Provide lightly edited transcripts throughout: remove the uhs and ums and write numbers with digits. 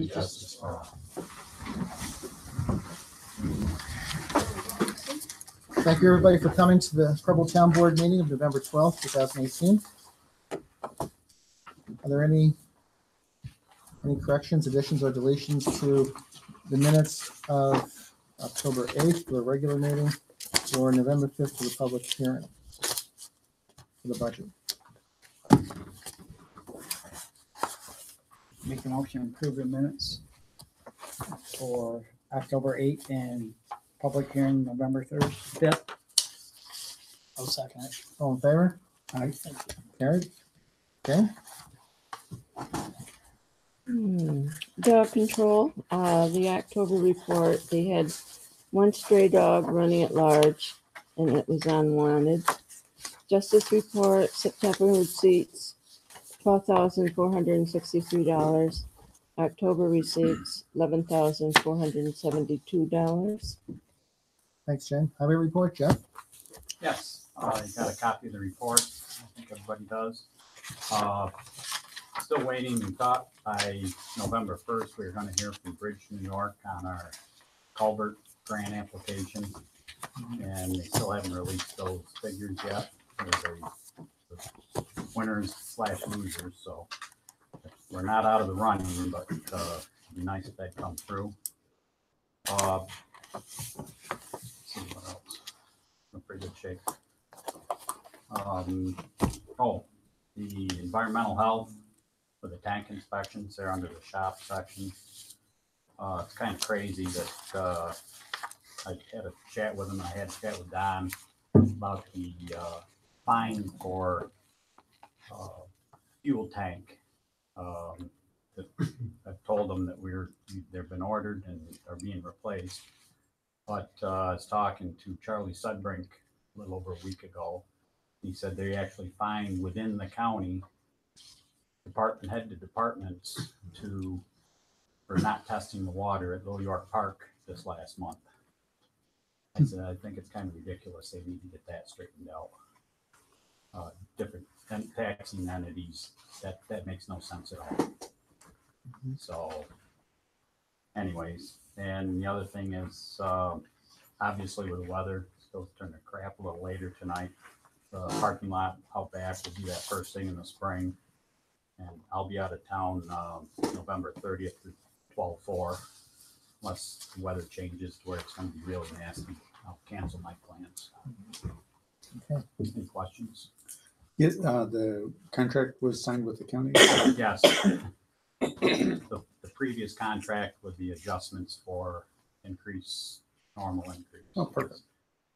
and justice for all. Thank you, everybody, for coming to the Preble Town Board meeting of November 12th, 2018. Are there any corrections, additions, or deletions to the minutes of October 8th, the regular meeting, or November 5th, for the public hearing for the budget? Make a motion to approve the minutes for October 8th and public hearing November 3rd, 5th. I'll second it. All in favor? Aye. Carried. Okay. Dog control, the October report, they had one stray dog running at large and it was unwanted. Justice report, September receipts, $12,463. October receipts, $11,472. Thanks, Jen. Highway report, Jeff? Yes, I got a copy of the report. I think everybody does. Still waiting. We thought by November 1st, we were going to hear from Bridge New York on our culvert grant application. And they still haven't released those figures yet. They're the winners / losers. So we're not out of the running, but it'd be nice if that come through. Let's see what else. In pretty good shape. The environmental health for the tank inspections, they're under the shop section. It's kind of crazy that I had a chat with him. I had a chat with Don about the fine for fuel tank. I've told them that they've been ordered and are being replaced. But I was talking to Charlie Sudbrink a little over a week ago. He said they actually fined within the county head to departments for not testing the water at Little York Park this last month. I said, I think it's kind of ridiculous. They need to get that straightened out. Different taxing entities, that makes no sense at all. So anyways, and the other thing is, obviously with the weather, it's going to turn to crap a little later tonight. The parking lot out back will do that first thing in the spring. And I'll be out of town November 30th through 12/4, unless the weather changes to where it's going to be really nasty. I'll cancel my plans. Okay. Any questions? Yes, the contract was signed with the county. Yes. The previous contract with the adjustments for normal increase. Oh, perfect.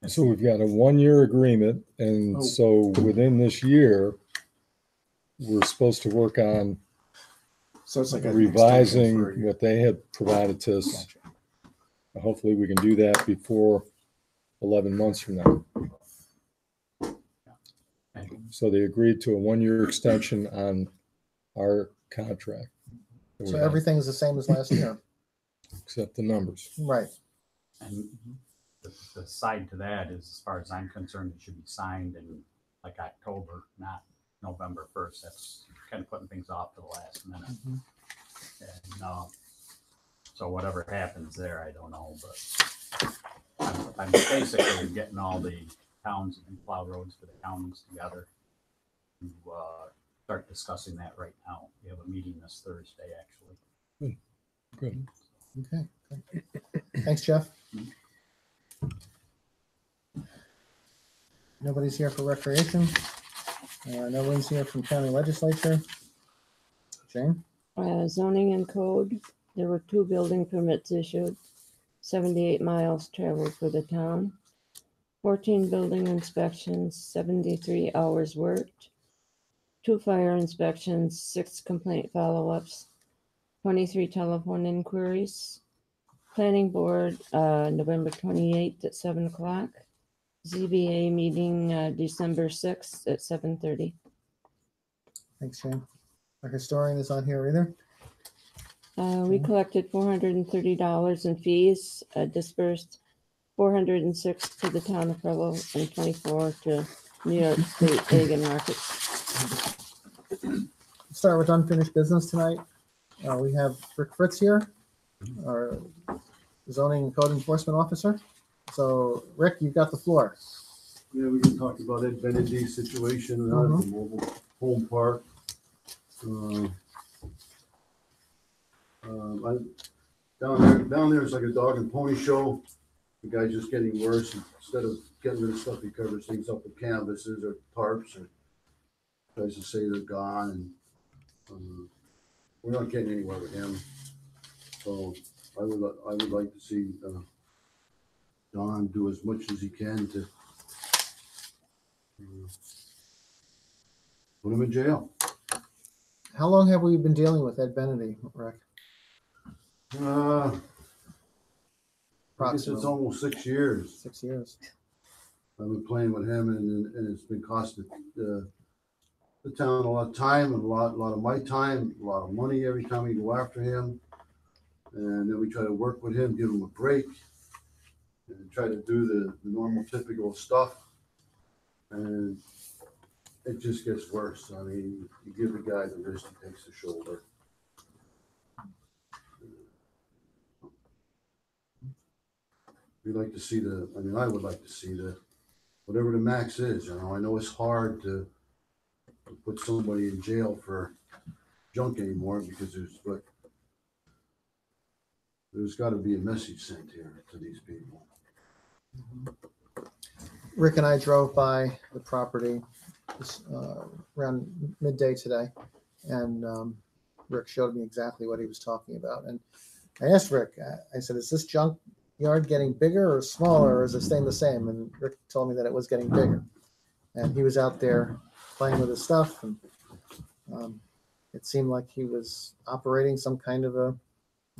So we've got a 1-year agreement, and so within this year, we're supposed to work on So it's like a revising what they had provided to us. Gotcha. Hopefully we can do that before 11 months from now. So they agreed to a 1-year extension on our contract. So everything's the same as last year. Except the numbers. Right. And the side to that is, as far as I'm concerned, it should be signed in like October, not November 1st. That's kind of putting things off to the last minute. And so whatever happens there, I don't know. But I'm basically getting all the towns and plow roads for the counties together to start discussing that right now. We have a meeting this Thursday, actually. Good. Okay. Thanks, Jeff. Nobody's here for recreation. No one's here from county legislature. Jane? Zoning and code, there were 2 building permits issued, 78 miles traveled for the town, 14 building inspections, 73 hours worked, 2 fire inspections, 6 complaint follow-ups, 23 telephone inquiries. Planning board, November 28th at 7 o'clock. ZBA meeting, December 6th at 7:30. Thanks, Jane. Our historian is on here either. We collected $430 in fees, dispersed 406 to the town of Preble and 24 to New York State Egg and Market. Start with unfinished business tonight. We have Ric Ritz here, our zoning and code enforcement officer. So Rick, you've got the floor. Yeah, we can talk about Ed Benedict's situation out at the mobile home park. Down there, it's like a dog and pony show. The guy's just getting worse. Instead of getting rid of stuff, he covers things up with canvases or tarps, or tries to say they're gone. And we're not getting anywhere with him. So I would like to see Don do as much as he can to put him in jail. How long have we been dealing with Ed Benedict, Rick? I guess it's almost 6 years. 6 years. I've been playing with him, and it's been costing the town a lot of time and a lot of my time, a lot of money every time we go after him. And then we try to work with him, give him a break, and try to do the normal, typical stuff. And it just gets worse. I mean, you give the guy the wrist, he takes the shoulder. We'd like to see I would like to see whatever the max is. I know it's hard to put somebody in jail for junk anymore because there's got to be a message sent here to these people. Rick and I drove by the property around midday today, and Rick showed me exactly what he was talking about. And I asked Rick, I said, is this junk yard getting bigger or smaller, or is it staying the same? And Rick told me that it was getting bigger. And he was out there playing with his stuff, and it seemed like he was operating some kind of a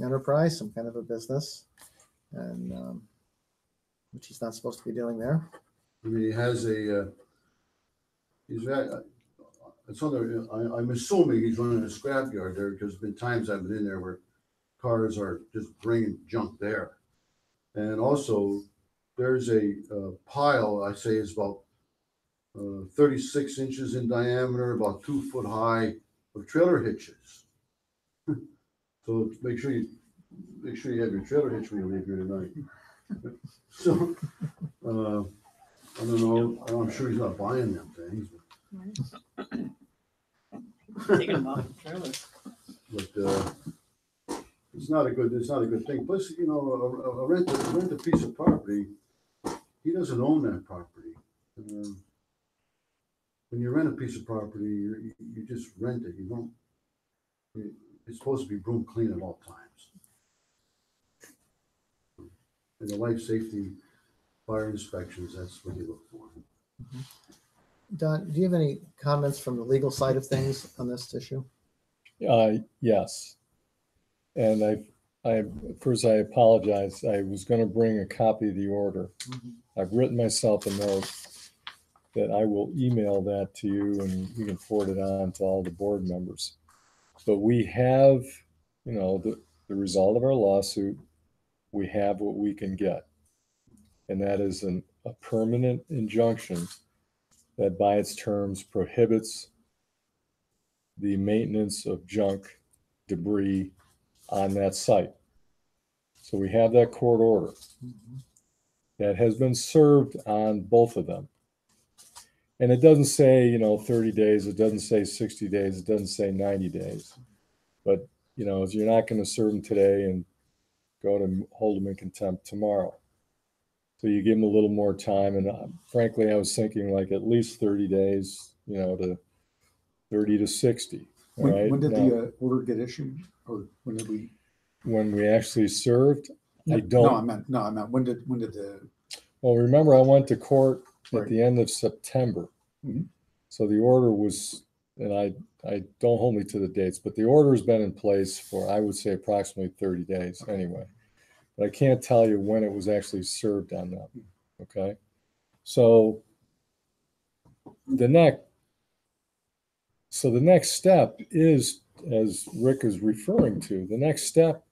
enterprise, some kind of a business, and which he's not supposed to be doing there. I mean, he has I'm assuming he's running a scrap yard there, because there's been times I've been in there where cars are just bringing junk there. And also, there's a pile, I say is about 36 inches in diameter, about 2 foot high, of trailer hitches. So make sure you have your trailer hitch when you leave here tonight. So I don't know. I'm sure he's not buying them things. Taking them off the trailer. But it's not a good thing. Plus, a rent a piece of property, he doesn't own that property. When you rent a piece of property, you just rent it. You don't. It's supposed to be broom clean at all times. And the life safety fire inspections, that's what you look for. Don, do you have any comments from the legal side of things on this issue? Yes. And first I apologize. I was going to bring a copy of the order. I've written myself a note that I will email that to you, and you can forward it on to all the board members. But we have, the result of our lawsuit. We have what we can get, and that is a permanent injunction that by its terms prohibits the maintenance of junk debris on that site. So we have that court order that has been served on both of them. And it doesn't say, 30 days, it doesn't say 60 days, it doesn't say 90 days. But, if you're not going to serve them today and go to hold them in contempt tomorrow. So you give them a little more time. And frankly, I was thinking like at least 30 days, to 30 to 60. When did the order get issued? Or when did we? When we actually served? No, I don't. I meant when did the? Well, remember I went to court Right. at the end of September. Mm-hmm. So the order was, and I don't hold me to the dates, but the order has been in place for, I would say, approximately 30 days anyway. But I can't tell you when it was actually served on them. Okay. So the next step is, as Rick is referring to, the next step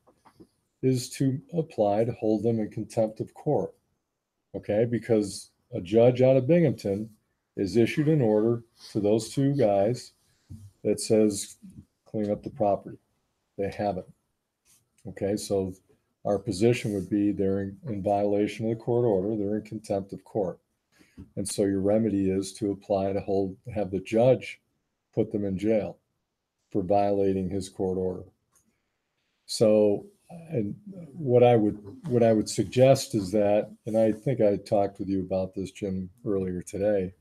is to apply to hold them in contempt of court. Okay. Because a judge out of Binghamton is issued an order to those two guys that says clean up the property. They haven't. Okay, so our position would be they're in violation of the court order, they're in contempt of court. And so your remedy is to apply to have the judge put them in jail for violating his court order. So, and what I would suggest is that, and I think I talked with you about this, Jim, earlier today,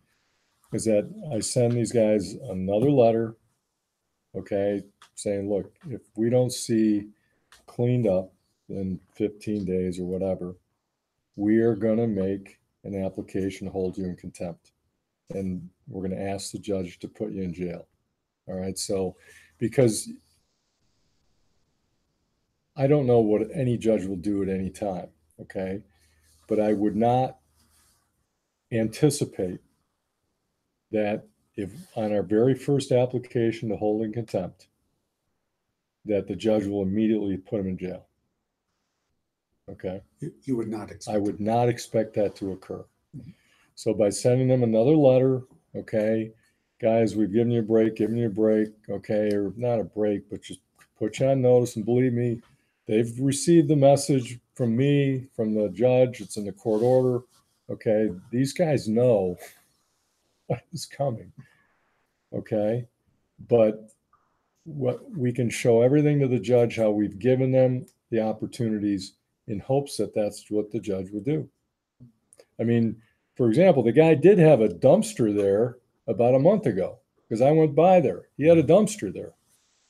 is that I send these guys another letter, okay, saying, look, if we don't see cleaned up in 15 days or whatever, we are going to make an application to hold you in contempt. And we're going to ask the judge to put you in jail. All right. So, because I don't know what any judge will do at any time. Okay. But I would not anticipate that if on our very first application to hold in contempt, that the judge will immediately put him in jail. Okay. You would not expect. I would not expect that to occur. So by sending them another letter, okay, guys, we've given you a break, okay, or not a break, but just put you on notice. And believe me, they've received the message from me, from the judge. It's in the court order. Okay, these guys know what is coming. Okay, but what we can show everything to the judge, how we've given them the opportunities in hopes that that's what the judge would do. I mean, for example, the guy did have a dumpster there about a month ago because I went by there. He had a dumpster there.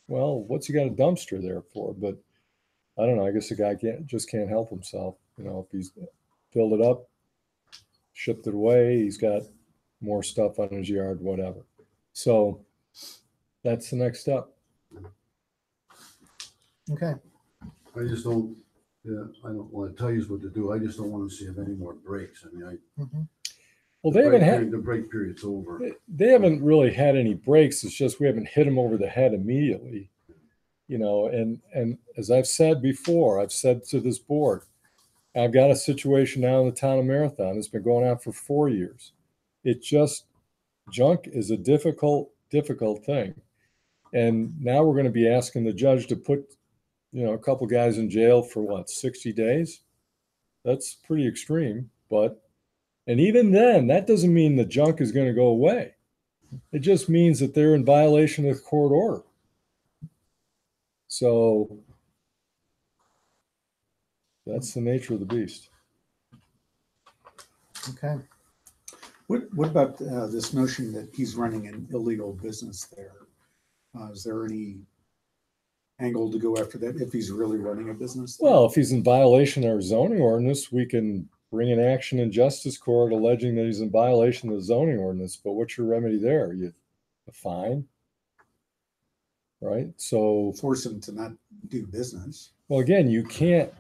Well, what's he got a dumpster there for? But I don't know. I guess the guy can't help himself. You know, if he's filled it up, shipped it away, he's got more stuff on his yard, whatever. So that's the next step. Okay. I just don't, I don't want to tell you what to do. I just don't want to see any more breaks. I mean, Well, they haven't had the break period's over. They haven't really had any breaks. It's just we haven't hit them over the head immediately, you know. And as I've said before, I've said to this board, I've got a situation now in the town of Marathon. It's been going on for 4 years. It just junk is a difficult thing, and now we're going to be asking the judge to put, you know, a couple guys in jail for what, 60 days? That's pretty extreme, but. And even then, that doesn't mean the junk is going to go away. It just means that they're in violation of the court order. So that's the nature of the beast. Okay. What about this notion that he's running an illegal business there? Is there any angle to go after that if he's really running a business there? Well, if he's in violation of our zoning ordinance, we can bring an action in justice court alleging that he's in violation of the zoning ordinance. But what's your remedy there? A fine, right? So Force him to not do business. well, again, you can't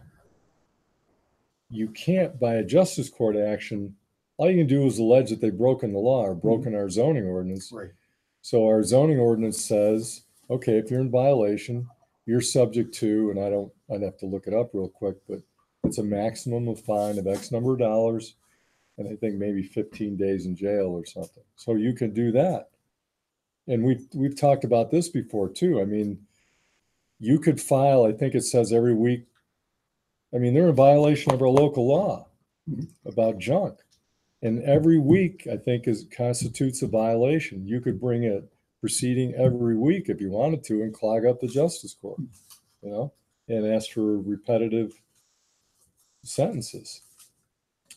by a justice court action. All you can do is allege that they've broken the law or broken our zoning ordinance. Right. So our zoning ordinance says, okay, if you're in violation, you're subject to, and I'd have to look it up real quick, but it's a maximum of fine of X number of dollars, and I think maybe 15 days in jail or something. So you can do that. And we've talked about this before too. I mean, you could file, I think it says every week. I mean, they're in violation of our local law about junk. And every week, I think, constitutes a violation. You could bring a proceeding every week if you wanted to and clog up the justice court, you know, and ask for repetitive sentences.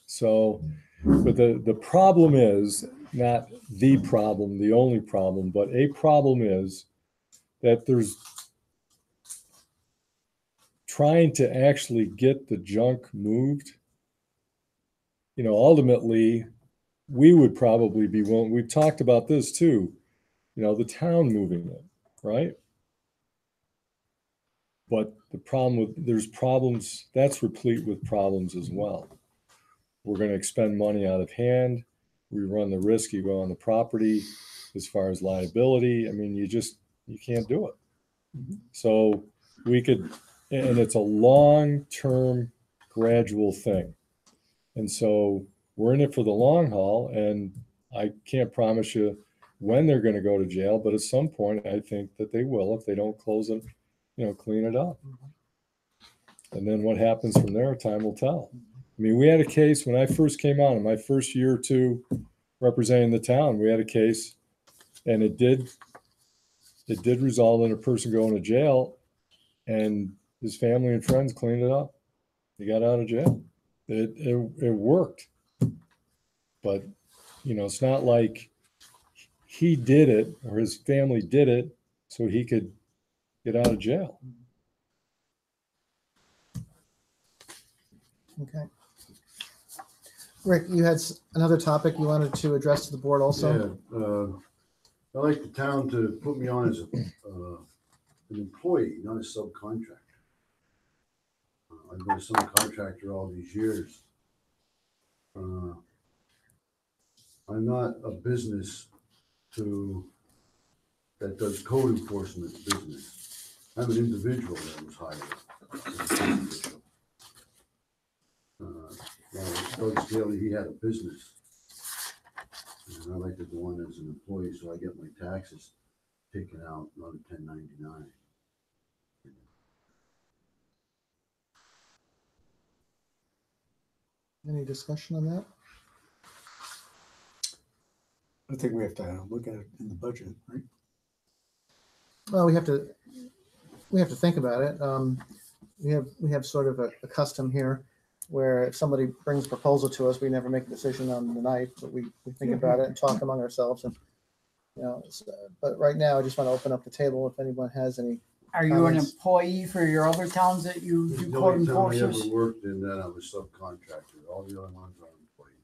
So, but the problem is not the problem, the only problem, but a problem is that there's trying to actually get the junk moved. You know, ultimately, we would probably be willing. We've talked about this too. You know, the town moving it, right? But the problem there's problems, that's replete with problems as well. We're going to expend money out of hand. We run the risk you go on the property as far as liability. I mean, you can't do it. So we could, and it's a long-term gradual thing. And so we're in it for the long haul, and I can't promise you when they're going to go to jail, but at some point I think that they will if they don't close them. clean it up. And then what happens from there, time will tell. I mean, we had a case when I first came on in my first year or two representing the town, we had a case and it did result in a person going to jail, and his family and friends cleaned it up. He got out of jail. It worked. But, it's not like he did it or his family did it so he could get out of jail. Okay. Rick, you had another topic you wanted to address to the board also? Yeah, I'd like the town to put me on as an employee, not a subcontractor. I've been a subcontractor all these years. I'm not a business that does code enforcement business. I'm an individual that was hired. Doug Staley, he had a business. And I like to go on as an employee, so I get my taxes taken out, not a 1099. Any discussion on that? I think we have to look at it in the budget, right? Well, we have to think about it. We have sort of a custom here where if somebody brings a proposal to us, we never make a decision on the night, but we think about it and talk among ourselves. And but right now, I just want to open up the table if anyone has any. Are you an employee for your other towns that you do The code only town I enforcers? ever worked in that I was subcontractor. All the other ones are employees.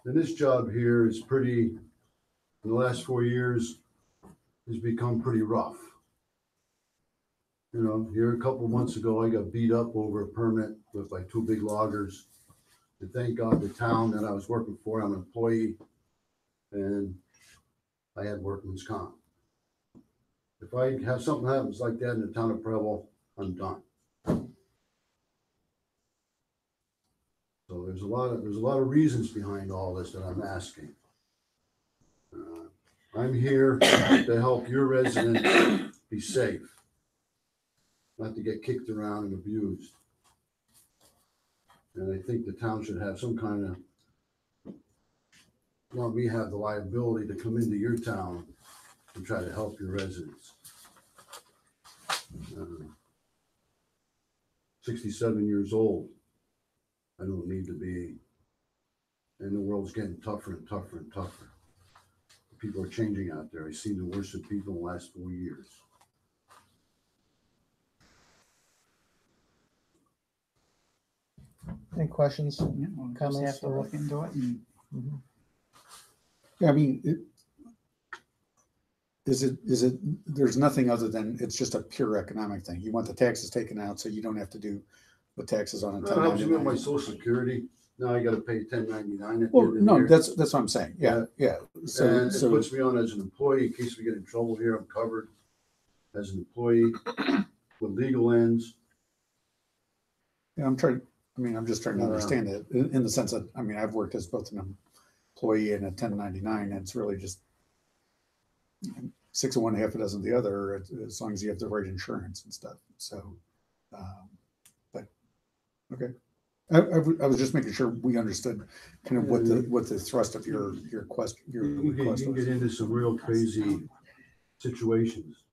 And this job here is pretty, in the last 4 years, has become pretty rough. Here a couple months ago, I got beat up over a permit by 2 big loggers. And thank God the town that I was working for, I'm an employee, and I had workman's comp. If I have something happens like that in the town of Preble, I'm done. So there's a lot of reasons behind all this that I'm asking. I'm here to help your residents be safe, not to get kicked around and abused. And I think the town should have some kind of, let me have the liability to come into your town and try to help your residents. 67 years old. I don't need to be, and the world's getting tougher and tougher and tougher. People are changing out there. I've seen the worst of people in the last 4 years. Any questions? Yeah, we'll just Comments have to or- look into it. And Mhm. Yeah, I mean, is it, there's nothing other than, it's just a pure economic thing. You want the taxes taken out so you don't have to do the taxes on a That helps me with my 1099. social security. Now I gotta pay 1099 at the Well, end of the no, year. that's what I'm saying. Yeah. So, And it so puts me on as an employee in case we get in trouble here. I'm covered as an employee with legal ends. yeah, I'm just trying to understand it in the sense that, I've worked as both an employee and a 1099, and it's really just 6 of one, half a dozen of the other, as long as you have the right insurance and stuff. So, but okay. I was just making sure we understood kind of what the thrust of your request You can was. get into some real crazy situations.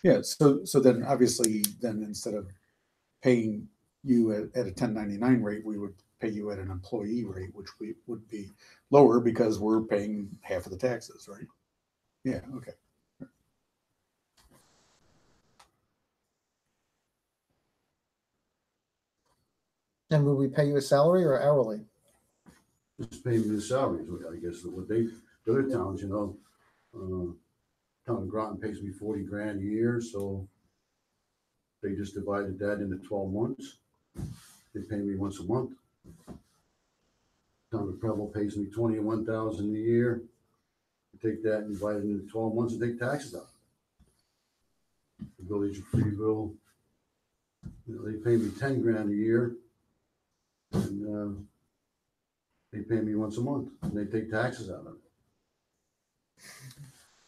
Yeah, so then obviously then instead of paying you at a 1099 rate, we would pay you at an employee rate, which would be lower because we're paying half of the taxes, right? Yeah, okay. And will we pay you a salary or hourly? Just pay me the salaries, I guess, what the other towns, town of Groton pays me 40 grand a year, so they just divided that into 12 months. They pay me once a month. Town of Preble pays me 21,000 a year. You take that and divide it into 12 months and take taxes out. The village of Freeville, they pay me 10 grand a year, and they pay me once a month, and they take taxes out of it.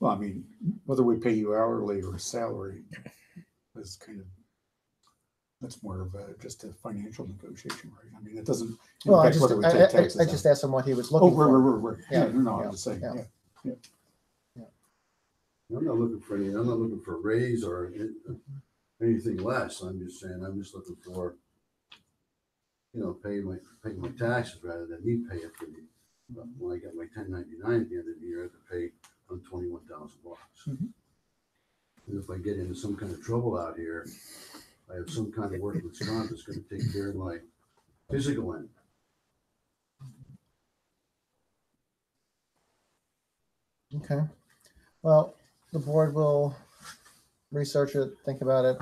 Well, I mean, whether we pay you hourly or salary is kind of, that's more of just a financial negotiation, right? I mean, it doesn't Well, impact whether we take taxes. I just asked him what he was Oh, looking for. right. Yeah, Yeah, no, yeah, I'm just saying, yeah. yeah. I'm not looking for I'm not looking for a raise or anything less. I'm just saying, I'm just looking for, pay my taxes rather than me pay it for me. When I get my 1099 at the end of the year, I have to pay on 21,000 bucks. Mhm. And if I get into some kind of trouble out here, I have some kind of workman's comp that's going to take care of my physical end. Okay. Well, the board will research it, think about it,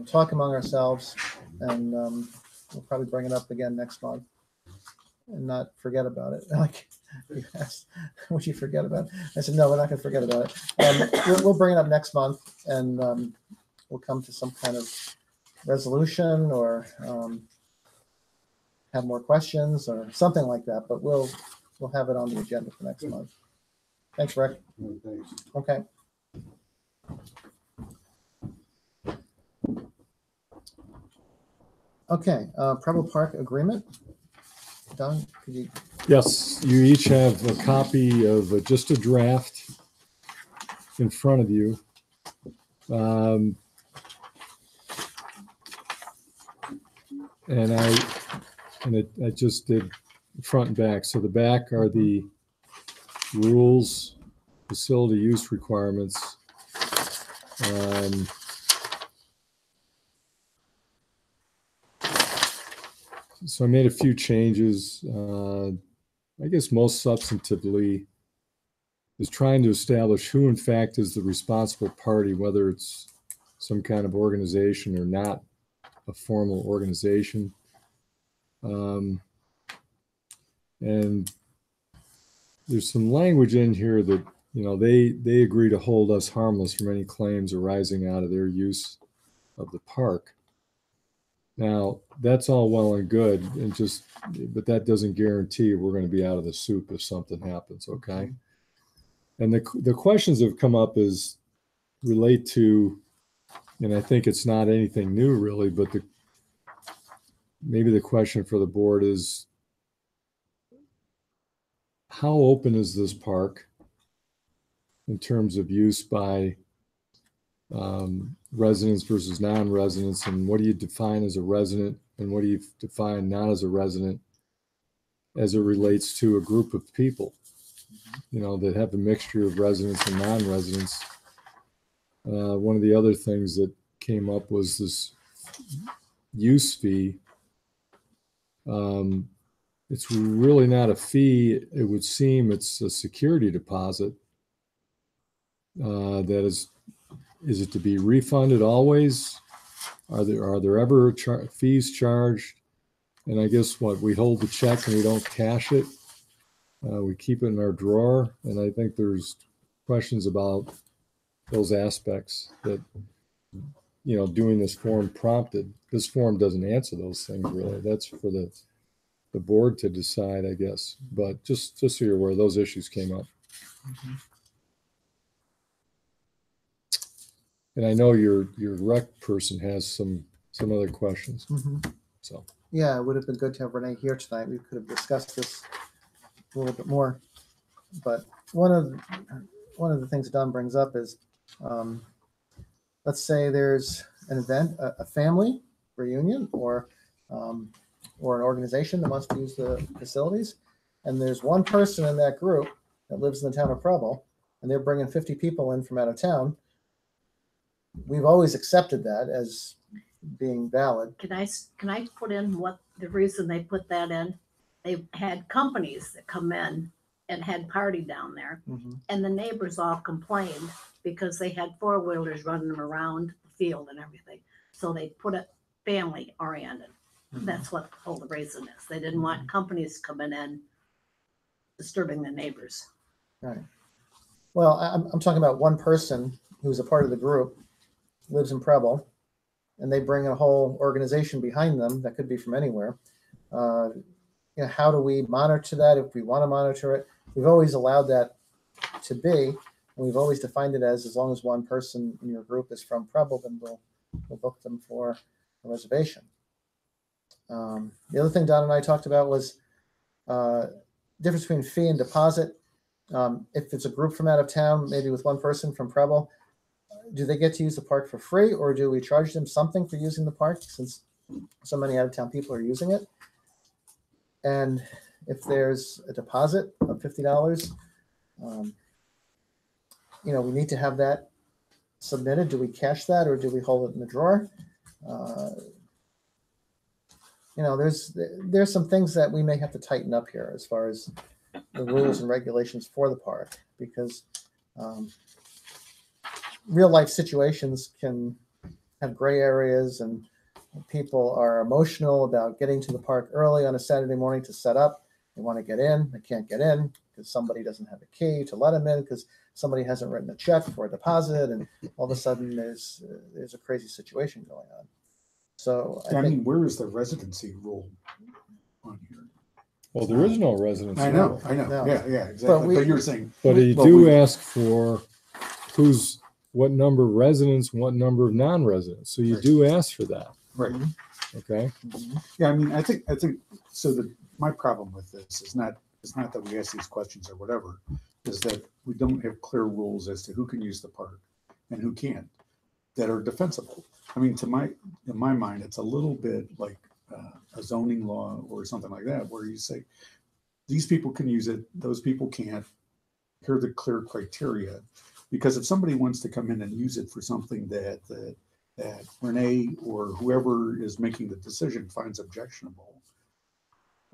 talk among ourselves, and we'll probably bring it up again next month and not forget about it. Like you asked, would you forget about it? I said, no, we're not going to forget about it. We'll bring it up next month, and we'll come to some kind of resolution or have more questions or something like that. But we'll have it on the agenda for next month. Thanks, Rick. No, thanks. Okay. Okay, Preble Park agreement. Don, could you? Yes, you each have a copy of just a draft in front of you. And I just did front and back. So the back are the rules, facility use requirements. So I made a few changes. I guess most substantively is trying to establish who in fact is the responsible party, whether it's some kind of organization or not a formal organization. And there's some language in here that, they agree to hold us harmless from any claims arising out of their use of the park. Now, that's all well and good, but that doesn't guarantee we're going to be out of the soup if something happens, okay? And the questions that have come up relate to, and I think it's not anything new really, but maybe the question for the board is, how open is this park in terms of use by residents versus non-residents, and what do you define as a resident and what do you define not as a resident as it relates to a group of people, that have a mixture of residents and non-residents. One of the other things that came up was this use fee. It's really not a fee. It would seem it's a security deposit. That is it to be refunded always? Are there ever fees charged? And I guess we hold the check and we don't cash it. We keep it in our drawer. And I think there's questions about those aspects that, doing this form prompted. This form doesn't answer those things really. That's for the board to decide, I guess. But just so you're aware, those issues came up. Mm-hmm. And I know your rec person has some other questions. Mm-hmm. So yeah, it would have been good to have Renee here tonight. We could have discussed this a little bit more. But one of the things Don brings up is, let's say there's an event, a family reunion, or an organization that wants to use the facilities, and there's one person in that group that lives in the town of Preble, and they're bringing 50 people in from out of town. We've always accepted that as being valid. Can I put in what the reason they put that in? They had companies that come in and had party down there, Mm-hmm. and the neighbors all complained because they had four-wheelers running them around the field and everything. So they put it family oriented. Mm-hmm. That's what the whole reason is. They didn't want companies coming in disturbing the neighbors. Right. Well, I'm talking about one person who's a part of the group, lives in Preble, and they bring a whole organization behind them that could be from anywhere. How do we monitor that if we want to monitor it? We've always allowed that to be. And we've always defined it as long as one person in your group is from Preble, then we'll book them for a reservation. The other thing Don and I talked about was difference between fee and deposit. If it's a group from out of town, maybe with one person from Preble, do they get to use the park for free, or do we charge them something for using the park since so many out of town people are using it? And if there's a deposit of $50, we need to have that submitted. Do we cash that, or do we hold it in the drawer? There's some things that we may have to tighten up here as far as the rules and regulations for the park, because real life situations can have gray areas, and people are emotional about getting to the park early on a Saturday morning to set up. They want to get in, they can't get in because somebody doesn't have a key to let them in, because somebody hasn't written a check for a deposit, and all of a sudden there's a crazy situation going on. So I mean, where is the residency rule on here? Well, there is no residency. I know. No. Yeah, exactly. But you're saying, But you Well, do we- ask for what number of residents, what number of non-residents. So you Right. do ask for that. right? Okay. Yeah, I mean, I think so. My problem with this is not that we ask these questions or whatever, is that we don't have clear rules as to who can use the park and who can't that are defensible. I mean, in my mind, it's a little bit like a zoning law or something like that, where you say these people can use it, those people can't. Here are the clear criteria, because if somebody wants to come in and use it for something that Renee or whoever is making the decision finds objectionable,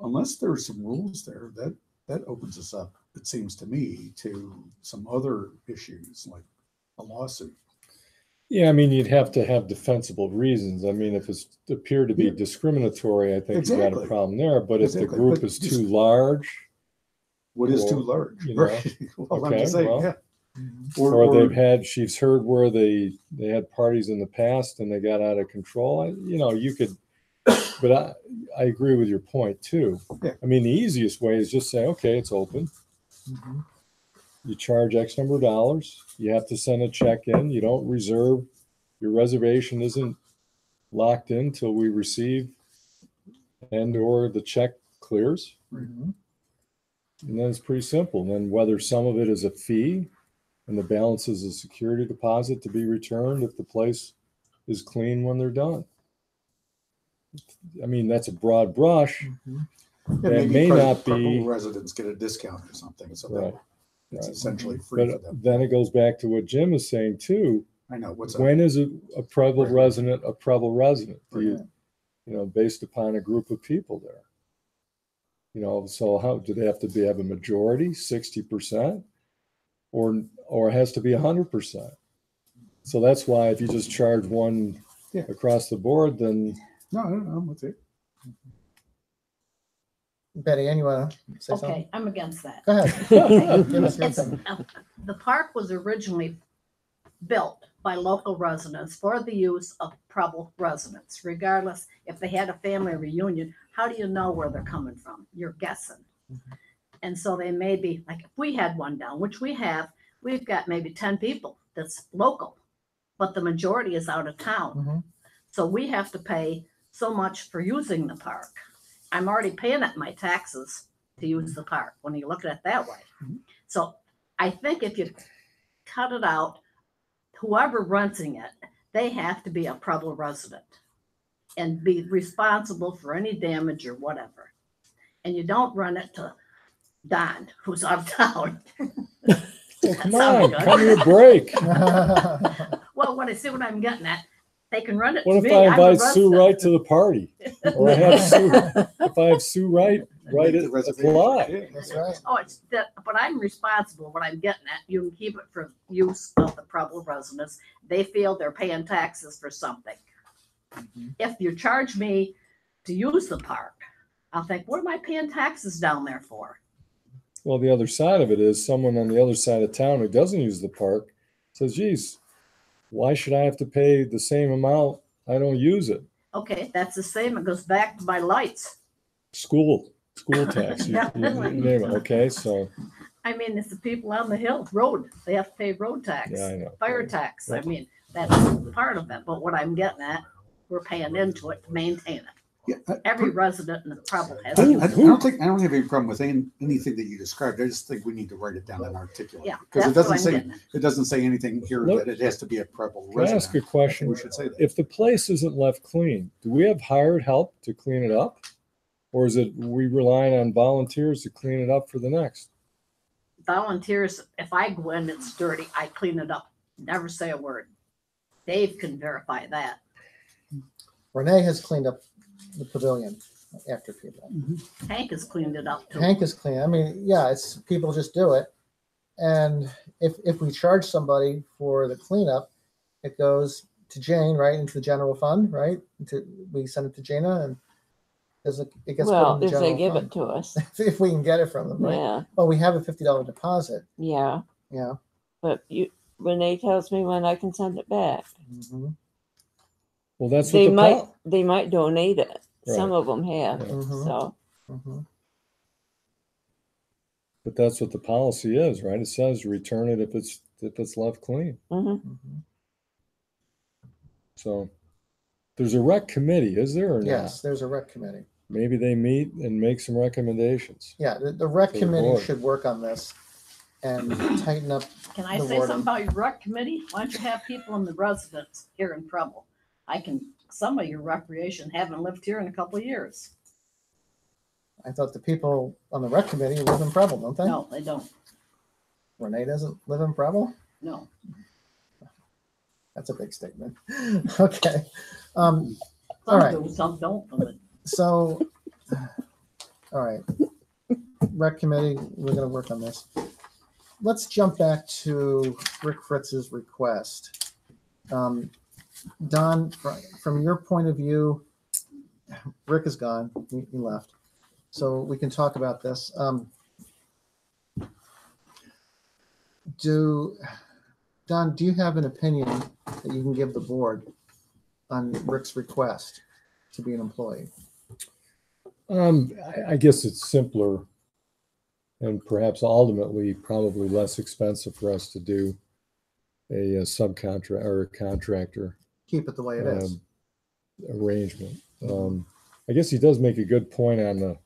unless there's some rules there, that opens us up, it seems to me, to some other issues like a lawsuit. Yeah, I mean, you'd have to have defensible reasons. I mean, if it's appeared to be Yeah. discriminatory, I think you've got a Exactly. problem there. But if the Exactly. group But is just- too large, What is Or, too large? you know, Right. Well, I'm okay, just saying, well, yeah. or she's heard where they had parties in the past and they got out of control. You could, but I agree with your point too. Yeah. I mean, the easiest way is just say, okay, it's open. Mhm. You charge X number of dollars. You have to send a check in. You don't reserve. Your reservation isn't locked in till we receive or the check clears. Mhm. And then it's pretty simple. And then whether some of it is a fee and the balance is a security deposit to be returned if the place is clean when they're done. I mean, that's a broad brush. Mhm. And That maybe may not Preble be residents get a discount or something, so right. that it's right. essentially free for But them. then it goes back to what Jim is saying too. I know, what's up? When is a Preble Right. resident a Preble resident? Do Right. you based upon a group of people there? So how do they have to have a majority, 60%, or it has to be 100%? So that's why if you just charge one Yeah. across the board, then No, I'm with you. Betty Ann, you want to say something? Okay, I'm against that. Go ahead. Give us your It's, thing. the park was originally built by local residents for the use of Preble residents, regardless if they had a family reunion. How do you know where they're coming from? You're guessing. And so they may be, like, if we had one down, which we have, we've got maybe 10 people that's local, but the majority is out of town. Mhm. So we have to pay so much for using the park. I'm already paying at my taxes to use the park when you look at it that way. So I think if you cut it out, whoever renting it, they have to be a Preble resident and be responsible for any damage or whatever. And you don't run it to Don, who's out of town. come sounds on, good. come to a break. Well, when I see what I'm getting at, they can run it What to if me. I I'm a invite Sue resident. Wright to the party? Or I have if I have Sue Wright write Make it, the reservation. apply. Yeah. That's right. Oh, it's that, but I'm responsible. What I'm getting at, you can keep it for use of the Preble residents. They feel they're paying taxes for something. If you charge me to use the park, I'll think, what am I paying taxes down there for? Well, the other side of it is someone on the other side of town who doesn't use the park says, geez, why should I have to pay the same amount? I don't use it. Okay, that's the same. It goes back to my lights. School tax, you name it. Okay, so I mean, it's the people on the hill, road, they have to pay road tax, Yeah, I know. fire tax. I mean, that's part of it. But what I'm getting at, we're paying into it to maintain it. Yeah, Every resident in the Preble has. I to don't have any problem with anything that you described. I just think we need to write it down and articulate. Yeah, it. Because it that's what doesn't I'm say, getting at. it doesn't say anything here Look, that it has to be a Preble Can I ask a resident. question? We should say that. If the place isn't left clean, do we have hired help to clean it up? Or is it we relying on volunteers to clean it up for the next? Volunteers, if I go in, it's dirty, I clean it up. Never say a word. Dave can verify that. Renee has cleaned up the pavilion after people. Hank has cleaned it up too. Hank is clean. I mean, yeah, it's people just do it. And if we charge somebody for the cleanup, it goes to Jane, right, into the general fund, right? We send it to Jana, and it gets Well, put in if the they general give fund. it to us, If we can get it from them, right? yeah, Oh, we have a $50 deposit. yeah. Yeah. But Renee tells me when I can send it back. Mm-hmm. Well, that's what They the they might donate it. Some Right. of them have. Right. Mhm. So Mm-hmm. but that's what the policy is, right? It says return it if it's left clean. mhm. Mm-hmm. So there's a rec committee, is there or not? Yes, there's a rec committee. Maybe they meet and make some recommendations. Yeah, the rec For the committee board. should work on this and tighten up. Can I The say warden. something about your rec committee? Why don't you have people in the residents here in Preble? Some of your recreation haven't lived here in a couple of years. I thought the people on the rec committee live in Preble, don't they? No, they don't. Renee doesn't live in Preble? No. That's a big statement. Okay. Some All right. do, some don't. But So, all right. Rec committee, we're going to work on this. Let's jump back to Ric Ritz's request. Don, from your point of view, Rick is gone. He left. So we can talk about this. Don, do you have an opinion that you can give the board on Rick's request to be an employee? I guess it's simpler and perhaps ultimately probably less expensive for us to do a subcontract or a contractor Keep it the way it is. arrangement. I guess he does make a good point on the,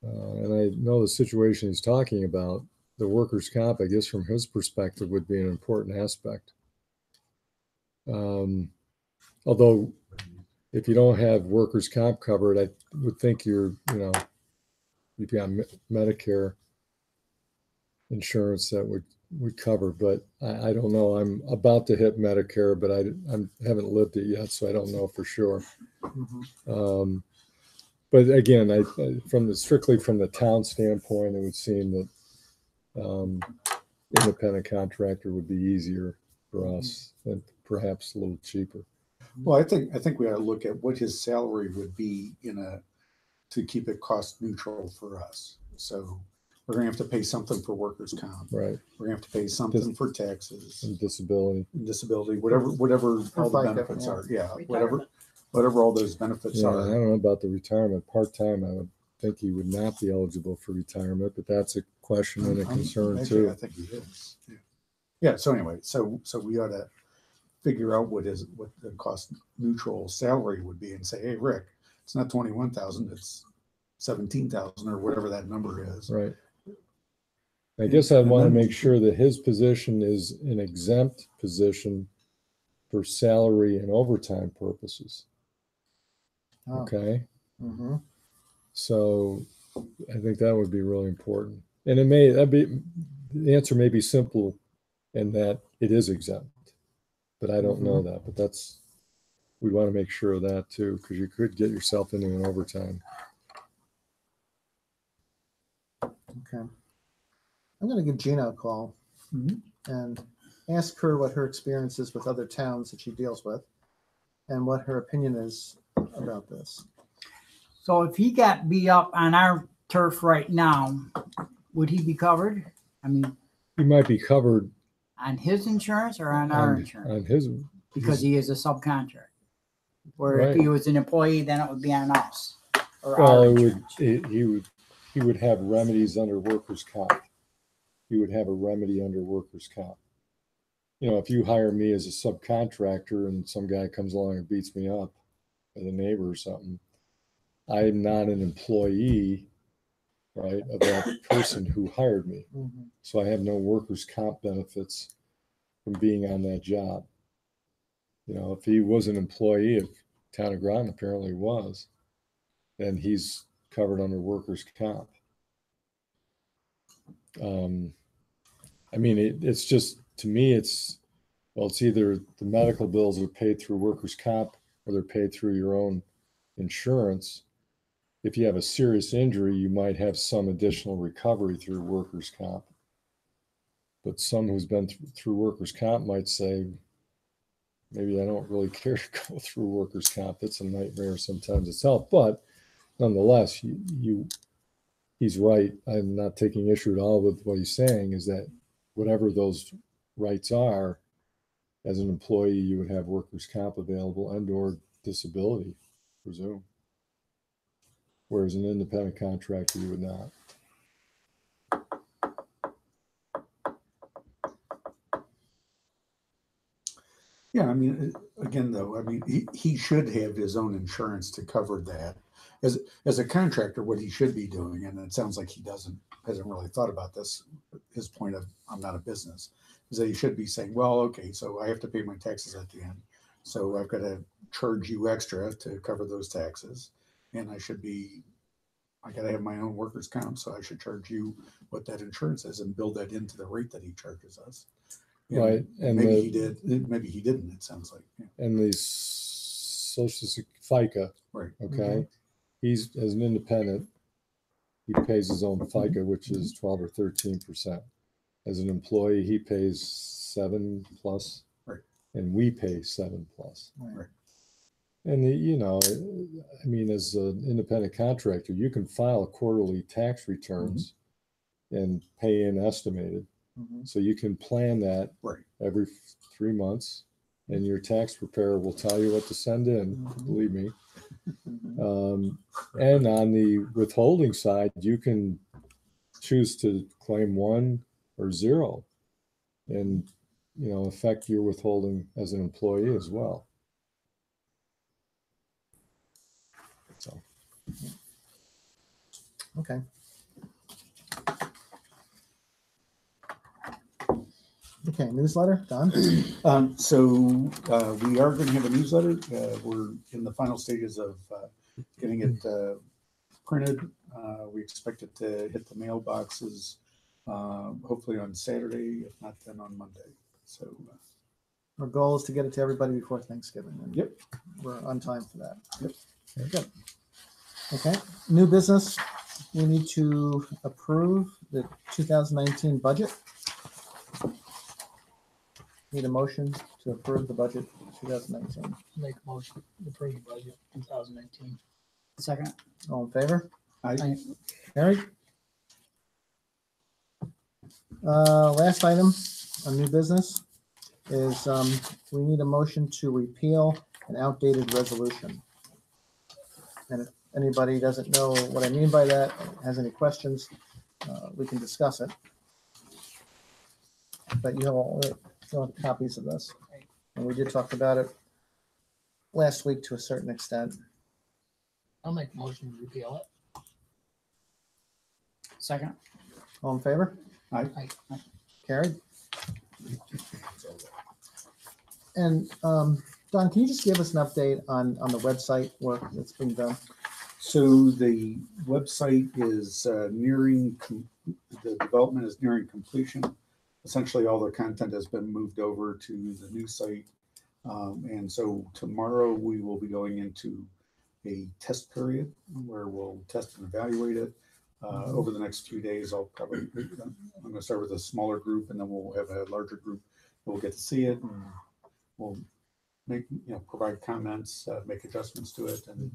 and I know the situation he's talking about, the workers' comp, I guess from his perspective would be an important aspect. Although if you don't have workers' comp covered, I would think you've got Medicare insurance that would cover, but I don't know. I'm about to hit Medicare, but I haven't lived it yet, so I don't know for sure. Mhm. But again, strictly from the town standpoint, it would seem that independent contractor would be easier for us and perhaps a little cheaper. Well, I think we ought to look at what his salary would be to keep it cost neutral for us. So we're gonna have to pay something for workers' comp. Right. We're gonna have to pay something for taxes, And disability. disability, whatever all the FICA, benefits yeah. are. Yeah, retirement. whatever all those benefits Yeah, I are. don't know about the retirement. Part-time, I would think he would not be eligible for retirement, but that's a question and a concern Actually, too. I think he is. Yeah. So anyway, so we ought to figure out what the cost neutral salary would be and say, hey, Rick, it's not 21,000, it's 17,000 or whatever that number is. Right. I guess I'd want to And then- make sure that his position is an exempt position for salary and overtime purposes. Oh. Okay. Mhm. So I think that would be really important. And the answer may be simple in that it is exempt, but I don't know that. But we want to make sure of that too, because you could get yourself into an overtime. Okay. I'm going to give Gina a call and ask her what her experience is with other towns that she deals with and what her opinion is about this. So if he got beat up on our turf right now, would he be covered? I mean, He might be covered on his insurance or on our insurance? on his. Because he is a subcontract. Where Right. if he was an employee, then it would be on us. Or Well, our it would. insurance. He would. he would have remedies under workers' comp. He would have a remedy under workers' comp. You know, if you hire me as a subcontractor and some guy comes along and beats me up, as a neighbor or something, I'm not an employee, right, of that person who hired me. Mhm. So I have no workers' comp benefits from being on that job. You know, if he was an employee of Town of Groton, apparently was, then he's covered under workers' comp. I mean, it's just, to me, it's either the medical bills are paid through workers' comp or they're paid through your own insurance. If you have a serious injury, you might have some additional recovery through workers' comp. But some who's been through workers' comp might say, maybe I don't really care to go through workers' comp. It's a nightmare sometimes itself. But nonetheless, he's right. I'm not taking issue at all with what he's saying, is that whatever those rights are, as an employee, you would have workers' comp available and or disability, presume. Whereas an independent contractor, you would not. Yeah, I mean, again, though, I mean, he should have his own insurance to cover that. As a contractor, what he should be doing, and it sounds like he hasn't really thought about this, his point of, I'm not a business, is that he should be saying, well, okay, so I have to pay my taxes at the end. So I've got to charge you extra to cover those taxes. And I got to have my own workers' comp, so I should charge you what that insurance is and build that into the rate that he charges us. And Right. And maybe he did, maybe he didn't, it sounds like. Yeah. And the Social FICA, Right. okay, he's, as an independent, he pays his own FICA, which is 12 or 13%. As an employee, he pays 7+, right, and we pay 7+. Right. And you know, I mean, as an independent contractor, you can file quarterly tax returns and pay in estimated. So you can plan that right, every 3 months, and your tax preparer will tell you what to send in, believe me. And on the withholding side, you can choose to claim 1 or 0 and, you know, affect your withholding as an employee as well. So. Okay. Okay, newsletter, Don? So we are going to have a newsletter. We're in the final stages of getting it printed. We expect it to hit the mailboxes hopefully on Saturday, if not then on Monday. So Our goal is to get it to everybody before Thanksgiving. And yep, we're on time for that. Yep. Good. Okay, new business. We need to approve the 2019 budget. Need a motion to approve the budget 2019. Make a motion to approve the budget 2019. Second. All in favor? Aye. Carried. Last item on new business is we need a motion to repeal an outdated resolution. And if anybody doesn't know what I mean by that, or has any questions, we can discuss it. But you'll have copies of this. And we did talk about it last week to a certain extent. I'll make a motion to repeal it. Second. All in favor? Aye. Aye. Carried. And Don, can you just give us an update on the website work that's being done? so the website is nearing, the development is nearing completion. Essentially, all the content has been moved over to the new site. And so tomorrow we will be going into a test period where we'll test and evaluate it. Over the next few days, I'm going to start with a smaller group, and then we'll have a larger group. We'll get to see it, and we'll provide comments, make adjustments to it, and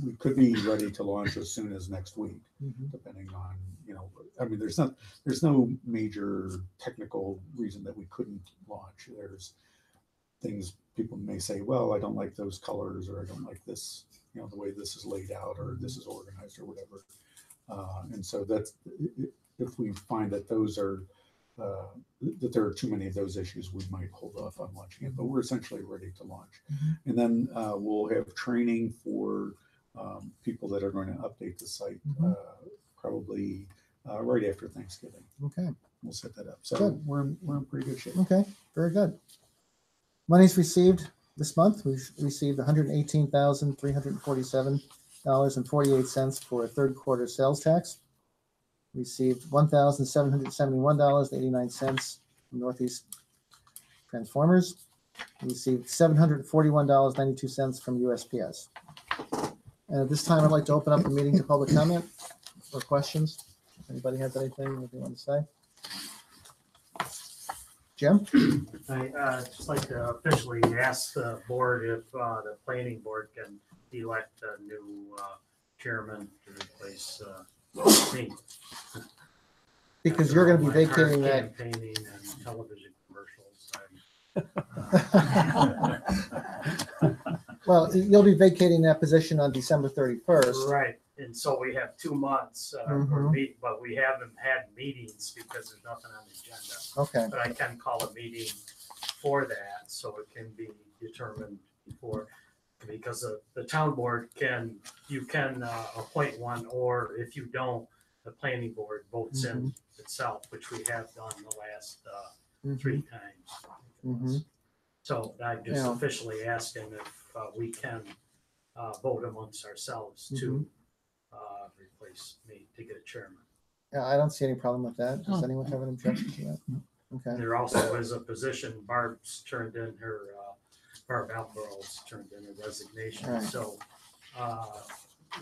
we could be ready to launch as soon as next week, depending on, I mean, there's no major technical reason that we couldn't launch. There's things people may say, well, I don't like those colors, or I don't like this, the way this is laid out, or this is organized, or whatever. And so that's, if we find that those are, that there are too many of those issues, we might hold off on launching it, but we're essentially ready to launch. And then we'll have training for people that are going to update the site probably right after Thanksgiving. Okay. We'll set that up. So Good. we're in pretty good shape. Okay. Very good. Monies received this month. We've received $118,347.48 for third quarter sales tax. Received $1,771.89 from Northeast Transformers. Received $741.92 from USPS. And at this time, I'd like to open up the meeting to public comment or questions. Anybody have anything that they want to say? Jim? I just like to officially ask the board if the planning board can elect a new chairman to replace me. Because you're going to be My current vacating that. campaigning and television commercials. Well, you'll be vacating that position on December 31st. Right, and so we have 2 months for meet, but we haven't had meetings because there's nothing on the agenda. Okay. But I can call a meeting for that, so it can be determined before, because the town board you can appoint one, or if you don't, the planning board votes in itself, which we have done the last 3 times. So I'm just officially asking if we can vote amongst ourselves to replace me to get a chairman. Yeah, I don't see any problem with that. Does anyone have an objection to that? Okay. There also is a position, Barb's turned in her, Barb Albert's turned in her resignation, Right. so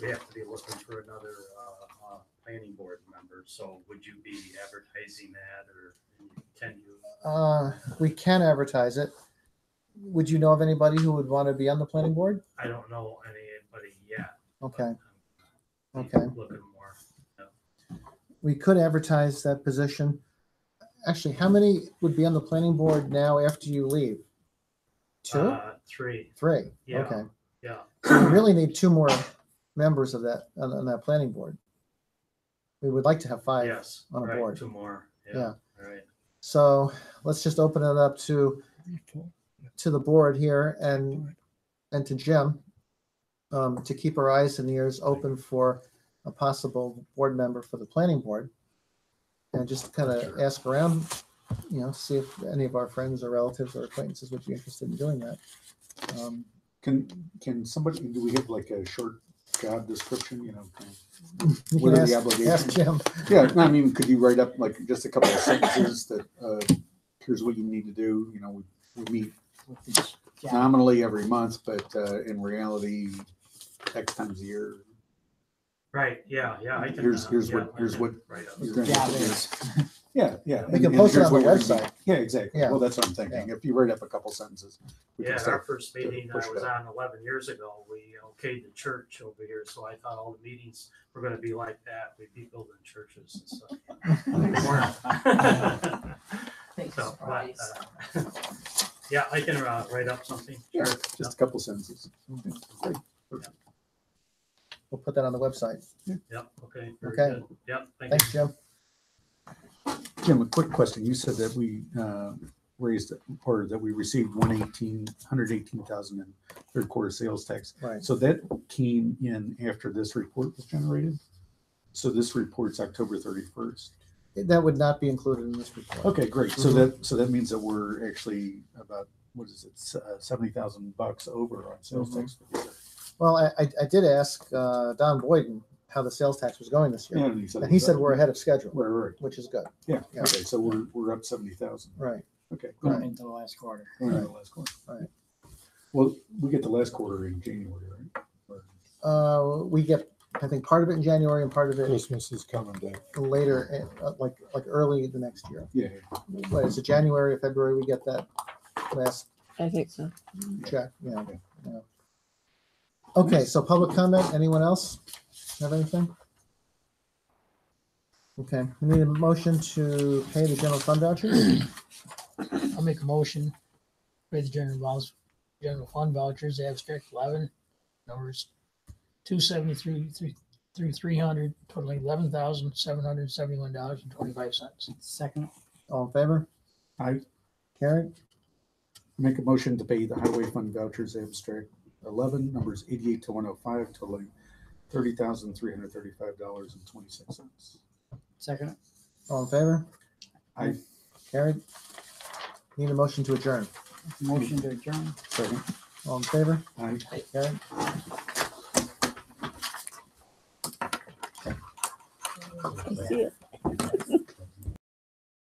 we have to be looking for another planning board member. So would you be advertising that, or can you? We can advertise it. Would you know of anybody who would want to be on the planning board? I don't know anybody yet. Okay. but I'm Okay. Looking more. We could advertise that position. Actually, how many would be on the planning board now after you leave? 2? 3. 3. Yeah. Okay. Yeah. So we really need 2 more members of that on that planning board. We would like to have 5 Yes. on a right, board. 2 more. Yeah. Right. So let's just open it up to the board here and to Jim to keep our eyes and ears open for a possible board member for the planning board, and just kind of ask around, see if any of our friends or relatives or acquaintances would be interested in doing that. Can somebody, do we have like a short job description, You what can are the ask obligations? Jim. Yeah, no, I mean, could you write up like just a couple of sentences that, here's what you need to do, we meet nominally every month, but in reality, X times a year. Right. Yeah. I can. Here's I what can write up. you're gonna have to do. Yeah. We can post it here's on what the you're gonna be- website. Yeah, exactly. Yeah. Well, that's what I'm thinking. If you write up a couple sentences. we can Yeah, our start first to meeting I push was that. on 11 years ago, we okayed the church over here, so I thought all the meetings were gonna be like that. We'd be building churches and stuff. They weren't. So, but, yeah, I can write up something. Yeah, Sure. just a couple sentences. We'll put that on the website. Yep. Okay. Very Okay. good. Yep. Thank Thanks, you. Jim. Jim, a quick question. You said that we raised, or that we received 118,000 in third quarter sales tax. Right. So that came in after this report was generated? So this report's October 31st? That would not be included in this report. Okay, great. So that means that we're actually about, what is it, $70,000 over on sales tax for the year. Well, I did ask Don Boyden how the sales tax was going this year. Yeah, And he said we're ahead of schedule, Right. which is good. Yeah. Yeah. Okay. So we're up 70,000. Right. Okay. Right. Into the last quarter. We're in the last quarter. Right. Well, we get the last quarter in January, right? Or- We get, I think, part of it in January and part of it Christmas is coming, Dave. later, like early the next year. Yeah. But is it January or February we get that last I think so. check? Yeah. Okay, so public comment. Anyone else have anything? Okay, we need a motion to pay the general fund vouchers. I'll make a motion for the general fund vouchers, abstract 11, numbers 273 through 300, totaling $11,771.25. Second. All in favor? I Carried. make a motion to pay the highway fund vouchers abstract 11, numbers 88 to 105, totaling $30,335.26. Second. All in favor? I Carried. Need a motion to adjourn. Motion to adjourn. second. All in favor? I Carried. I see it.